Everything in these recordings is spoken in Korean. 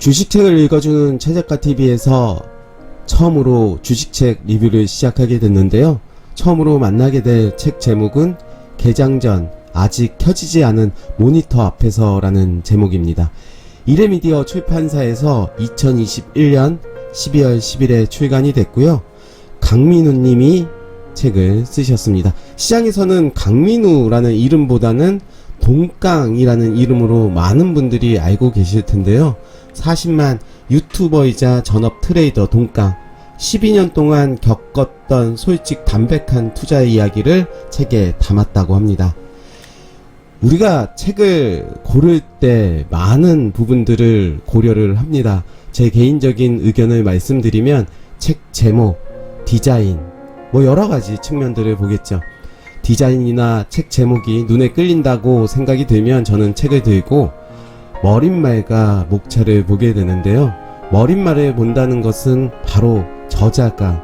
주식책을 읽어주는 최작가TV에서 처음으로 주식책 리뷰를 시작하게 됐는데요. 처음으로 만나게 될 책 제목은 개장 전 아직 켜지지 않은 모니터 앞에서 라는 제목입니다. 이레미디어 출판사에서 2021년 12월 10일에 출간이 됐고요. 강민우 님이 책을 쓰셨습니다. 시장에서는 강민우라는 이름보다는 동깡이라는 이름으로 많은 분들이 알고 계실 텐데요. 40만 유튜버이자 전업 트레이더 동깡, 12년 동안 겪었던 솔직 담백한 투자의 이야기를 책에 담았다고 합니다. 우리가 책을 고를 때 많은 부분들을 고려를 합니다. 제 개인적인 의견을 말씀드리면 책 제목, 디자인, 여러가지 측면들을 보겠죠. 디자인이나 책 제목이 눈에 끌린다고 생각이 들면 저는 책을 들고 머릿말과 목차를 보게 되는데요. 머릿말을 본다는 것은 바로 저자가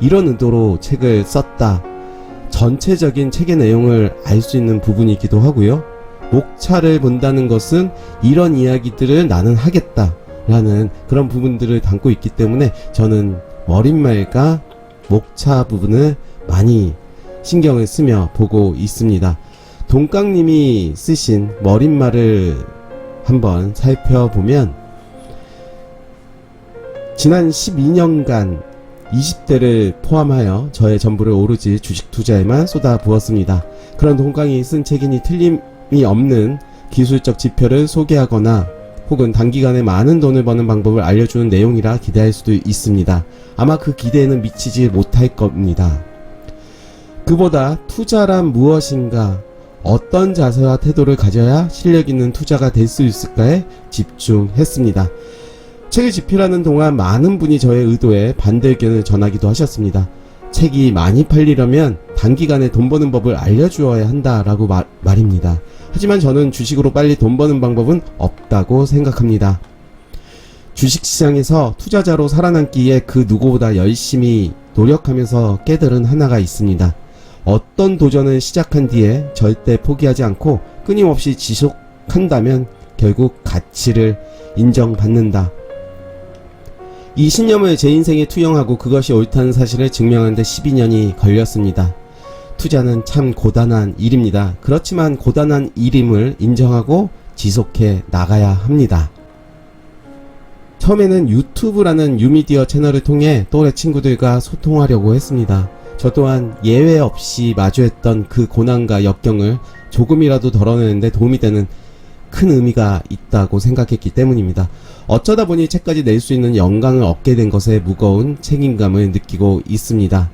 이런 의도로 책을 썼다, 전체적인 책의 내용을 알 수 있는 부분이기도 하고요. 목차를 본다는 것은 이런 이야기들을 나는 하겠다 라는 그런 부분들을 담고 있기 때문에 저는 머릿말과 목차 부분을 많이 신경을 쓰며 보고 있습니다. 동깡님이 쓰신 머릿말을 한번 살펴보면 지난 12년간 20대를 포함하여 저의 전부를 오로지 주식 투자에만 쏟아부었습니다. 그런 동깡이 쓴 책이니 틀림이 없는 기술적 지표를 소개하거나 혹은 단기간에 많은 돈을 버는 방법을 알려주는 내용이라 기대할 수도 있습니다. 아마 그 기대에는 미치지 못할 겁니다. 그보다 투자란 무엇인가, 어떤 자세와 태도를 가져야 실력 있는 투자가 될 수 있을까에 집중했습니다. 책을 집필하는 동안 많은 분이 저의 의도에 반대 의견을 전하기도 하셨습니다. 책이 많이 팔리려면 단기간에 돈 버는 법을 알려주어야 한다라고 말입니다. 하지만 저는 주식으로 빨리 돈 버는 방법은 없다고 생각합니다. 주식시장에서 투자자로 살아남기에 그 누구보다 열심히 노력하면서 깨달은 하나가 있습니다. 어떤 도전을 시작한 뒤에 절대 포기하지 않고 끊임없이 지속한다면 결국 가치를 인정받는다. 이 신념을 제 인생에 투영하고 그것이 옳다는 사실을 증명하는데 12년이 걸렸습니다. 투자는 참 고단한 일입니다. 그렇지만 고단한 일임을 인정하고 지속해 나가야 합니다. 처음에는 유튜브라는 뉴미디어 채널을 통해 또래 친구들과 소통하려고 했습니다. 저 또한 예외 없이 마주했던 그 고난과 역경을 조금이라도 덜어내는데 도움이 되는 큰 의미가 있다고 생각했기 때문입니다. 어쩌다 보니 책까지 낼 수 있는 영광을 얻게 된 것에 무거운 책임감을 느끼고 있습니다.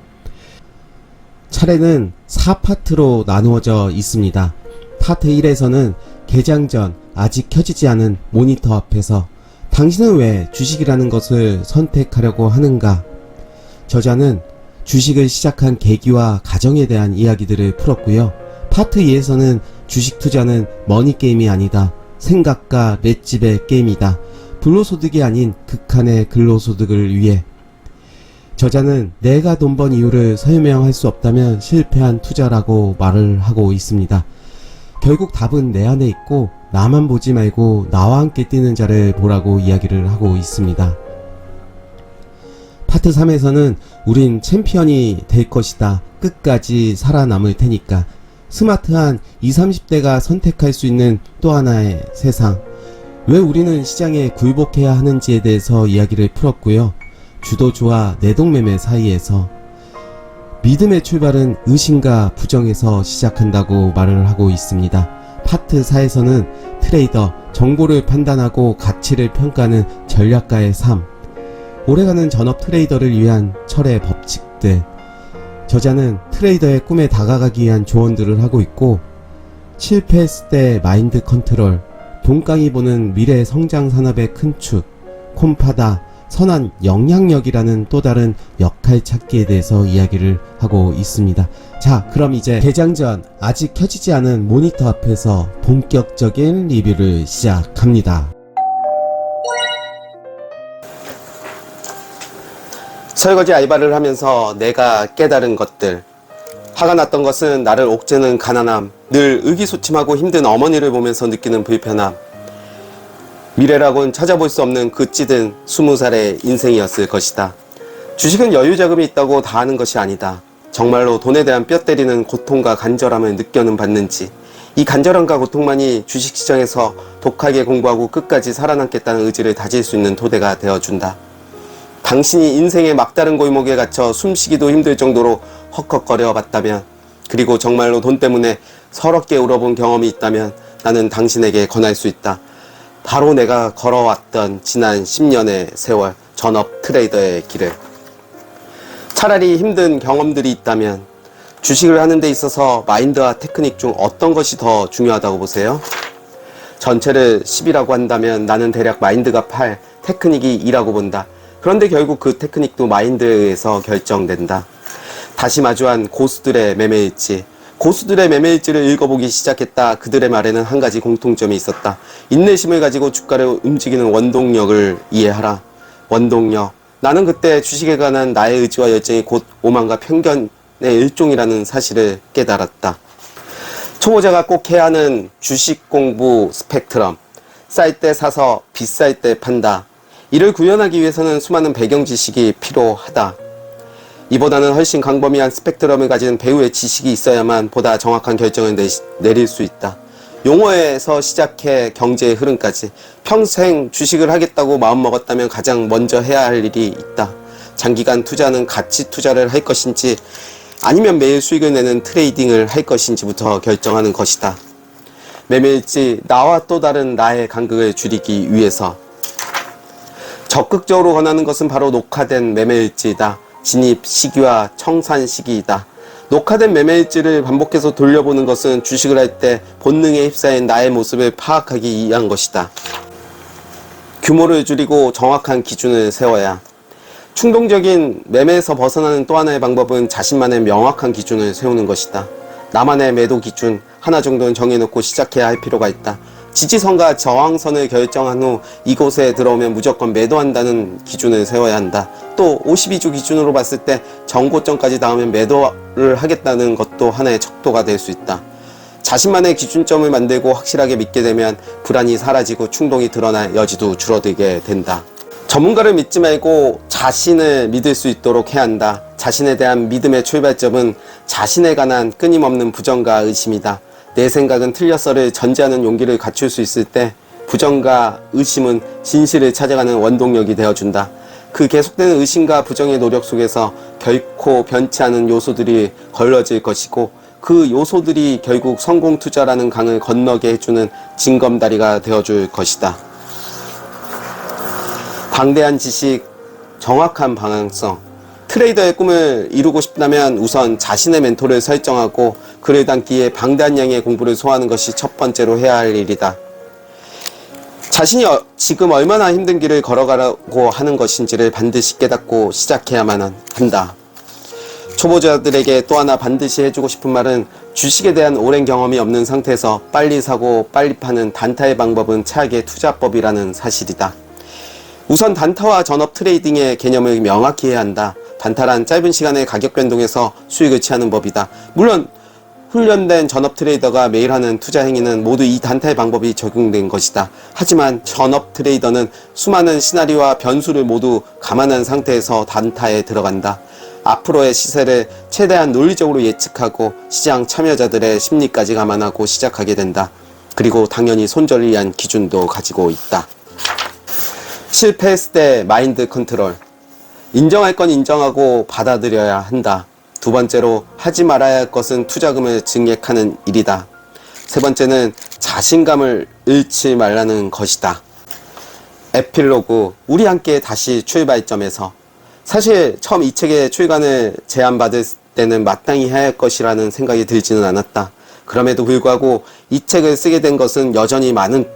차례는 4파트로 나누어져 있습니다. 파트 1에서는 개장 전 아직 켜지지 않은 모니터 앞에서 당신은 왜 주식이라는 것을 선택하려고 하는가? 저자는 주식을 시작한 계기와 가정에 대한 이야기들을 풀었고요. 파트 2에서는 주식 투자는 머니게임이 아니다, 생각과 맷집의 게임이다, 불로소득이 아닌 극한의 근로소득을 위해. 저자는 내가 돈 번 이유를 설명할 수 없다면 실패한 투자라고 말을 하고 있습니다. 결국 답은 내 안에 있고 나만 보지 말고 나와 함께 뛰는 자를 보라고 이야기를 하고 있습니다. 파트 3에서는 우린 챔피언이 될 것이다, 끝까지 살아남을 테니까, 스마트한 20, 30대가 선택할 수 있는 또 하나의 세상, 왜 우리는 시장에 굴복해야 하는지에 대해서 이야기를 풀었고요. 주도주와 내동매매 사이에서 믿음의 출발은 의심과 부정에서 시작한다고 말을 하고 있습니다. 파트 4에서는 트레이더, 정보를 판단하고 가치를 평가하는 전략가의 삶, 오래가는 전업 트레이더를 위한 철의 법칙들, 저자는 트레이더의 꿈에 다가가기 위한 조언들을 하고 있고, 실패했을 때 마인드 컨트롤, 동깡이 보는 미래 성장 산업의 큰 축, 콤파다, 선한 영향력이라는 또 다른 역할 찾기에 대해서 이야기를 하고 있습니다. 자, 그럼 이제 개장 전 아직 켜지지 않은 모니터 앞에서 본격적인 리뷰를 시작합니다. 설거지 알바를 하면서 내가 깨달은 것들, 화가 났던 것은 나를 옥죄는 가난함, 늘 의기소침하고 힘든 어머니를 보면서 느끼는 불편함, 미래라곤 찾아볼 수 없는 그 찌든 20살의 인생이었을 것이다. 주식은 여유 자금이 있다고 다 하는 것이 아니다. 정말로 돈에 대한 뼈 때리는 고통과 간절함을 느껴는 받는지, 이 간절함과 고통만이 주식시장에서 독하게 공부하고 끝까지 살아남겠다는 의지를 다질 수 있는 토대가 되어준다. 당신이 인생의 막다른 골목에 갇혀 숨쉬기도 힘들 정도로 헉헉거려 봤다면, 그리고 정말로 돈 때문에 서럽게 울어본 경험이 있다면 나는 당신에게 권할 수 있다. 바로 내가 걸어왔던 지난 10년의 세월, 전업 트레이더의 길을. 차라리 힘든 경험들이 있다면 주식을 하는 데 있어서 마인드와 테크닉 중 어떤 것이 더 중요하다고 보세요? 전체를 10이라고 한다면 나는 대략 마인드가 8, 테크닉이 2라고 본다. 그런데 결국 그 테크닉도 마인드에 의해서 결정된다. 다시 마주한 고수들의 매매일지. 고수들의 매매일지를 읽어보기 시작했다. 그들의 말에는 한 가지 공통점이 있었다. 인내심을 가지고 주가를 움직이는 원동력을 이해하라. 원동력. 나는 그때 주식에 관한 나의 의지와 열정이 곧 오만과 편견의 일종이라는 사실을 깨달았다. 초보자가 꼭 해야 하는 주식 공부 스펙트럼. 쌀 때 사서 비쌀 때 판다. 이를 구현하기 위해서는 수많은 배경 지식이 필요하다. 이보다는 훨씬 광범위한 스펙트럼을 가진 배우의 지식이 있어야만 보다 정확한 결정을 내릴 수 있다. 용어에서 시작해 경제의 흐름까지 평생 주식을 하겠다고 마음먹었다면 가장 먼저 해야 할 일이 있다. 장기간 투자는 가치 투자를 할 것인지 아니면 매일 수익을 내는 트레이딩을 할 것인지부터 결정하는 것이다. 매매일지, 나와 또 다른 나의 간극을 줄이기 위해서 적극적으로 권하는 것은 바로 녹화된 매매일지이다. 진입 시기와 청산 시기이다. 녹화된 매매일지를 반복해서 돌려보는 것은 주식을 할 때 본능에 휩싸인 나의 모습을 파악하기 위한 것이다. 규모를 줄이고 정확한 기준을 세워야. 충동적인 매매에서 벗어나는 또 하나의 방법은 자신만의 명확한 기준을 세우는 것이다. 나만의 매도 기준 하나 정도는 정해놓고 시작해야 할 필요가 있다. 지지선과 저항선을 결정한 후 이곳에 들어오면 무조건 매도한다는 기준을 세워야 한다. 또 52주 기준으로 봤을 때 정고점까지 닿으면 매도를 하겠다는 것도 하나의 척도가 될 수 있다. 자신만의 기준점을 만들고 확실하게 믿게 되면 불안이 사라지고 충동이 드러날 여지도 줄어들게 된다. 전문가를 믿지 말고 자신을 믿을 수 있도록 해야 한다. 자신에 대한 믿음의 출발점은 자신에 관한 끊임없는 부정과 의심이다. 내 생각은 틀렸어를 전제하는 용기를 갖출 수 있을 때 부정과 의심은 진실을 찾아가는 원동력이 되어준다. 그 계속되는 의심과 부정의 노력 속에서 결코 변치 않은 요소들이 걸러질 것이고 그 요소들이 결국 성공 투자라는 강을 건너게 해주는 징검다리가 되어줄 것이다. 방대한 지식, 정확한 방향성. 트레이더의 꿈을 이루고 싶다면 우선 자신의 멘토를 설정하고 그를 담기에 방대한 양의 공부를 소화하는 것이 첫 번째로 해야 할 일이다. 자신이 지금 얼마나 힘든 길을 걸어가라고 하는 것인지를 반드시 깨닫고 시작해야만 한다. 초보자들에게 또 하나 반드시 해주고 싶은 말은 주식에 대한 오랜 경험이 없는 상태에서 빨리 사고 빨리 파는 단타의 방법은 최악의 투자법이라는 사실이다. 우선 단타와 전업 트레이딩의 개념을 명확히 해야 한다. 단타란 짧은 시간에 가격 변동에서 수익을 취하는 법이다. 물론 훈련된 전업 트레이더가 매일 하는 투자 행위는 모두 이 단타의 방법이 적용된 것이다. 하지만 전업 트레이더는 수많은 시나리오와 변수를 모두 감안한 상태에서 단타에 들어간다. 앞으로의 시세를 최대한 논리적으로 예측하고 시장 참여자들의 심리까지 감안하고 시작하게 된다. 그리고 당연히 손절을 위한 기준도 가지고 있다. 실패했을 때 마인드 컨트롤. 인정할 건 인정하고 받아들여야 한다. 두 번째로 하지 말아야 할 것은 투자금을 증액하는 일이다. 세 번째는 자신감을 잃지 말라는 것이다. 에필로그, 우리 함께 다시 출발점에서. 사실 처음 이 책의 출간을 제안받을 때는 마땅히 해야 할 것이라는 생각이 들지는 않았다. 그럼에도 불구하고 이 책을 쓰게 된 것은 여전히 많은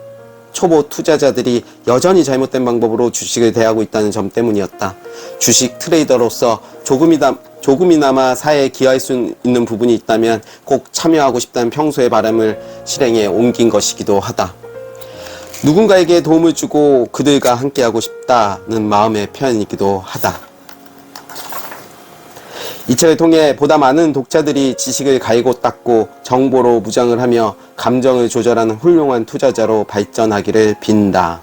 초보 투자자들이 여전히 잘못된 방법으로 주식을 대하고 있다는 점 때문이었다. 주식 트레이더로서 조금이나마 사회에 기여할 수 있는 부분이 있다면 꼭 참여하고 싶다는 평소의 바람을 실행에 옮긴 것이기도 하다. 누군가에게 도움을 주고 그들과 함께하고 싶다는 마음의 표현이기도 하다. 이 책을 통해 보다 많은 독자들이 지식을 갈고 닦고 정보로 무장을 하며 감정을 조절하는 훌륭한 투자자로 발전하기를 빈다.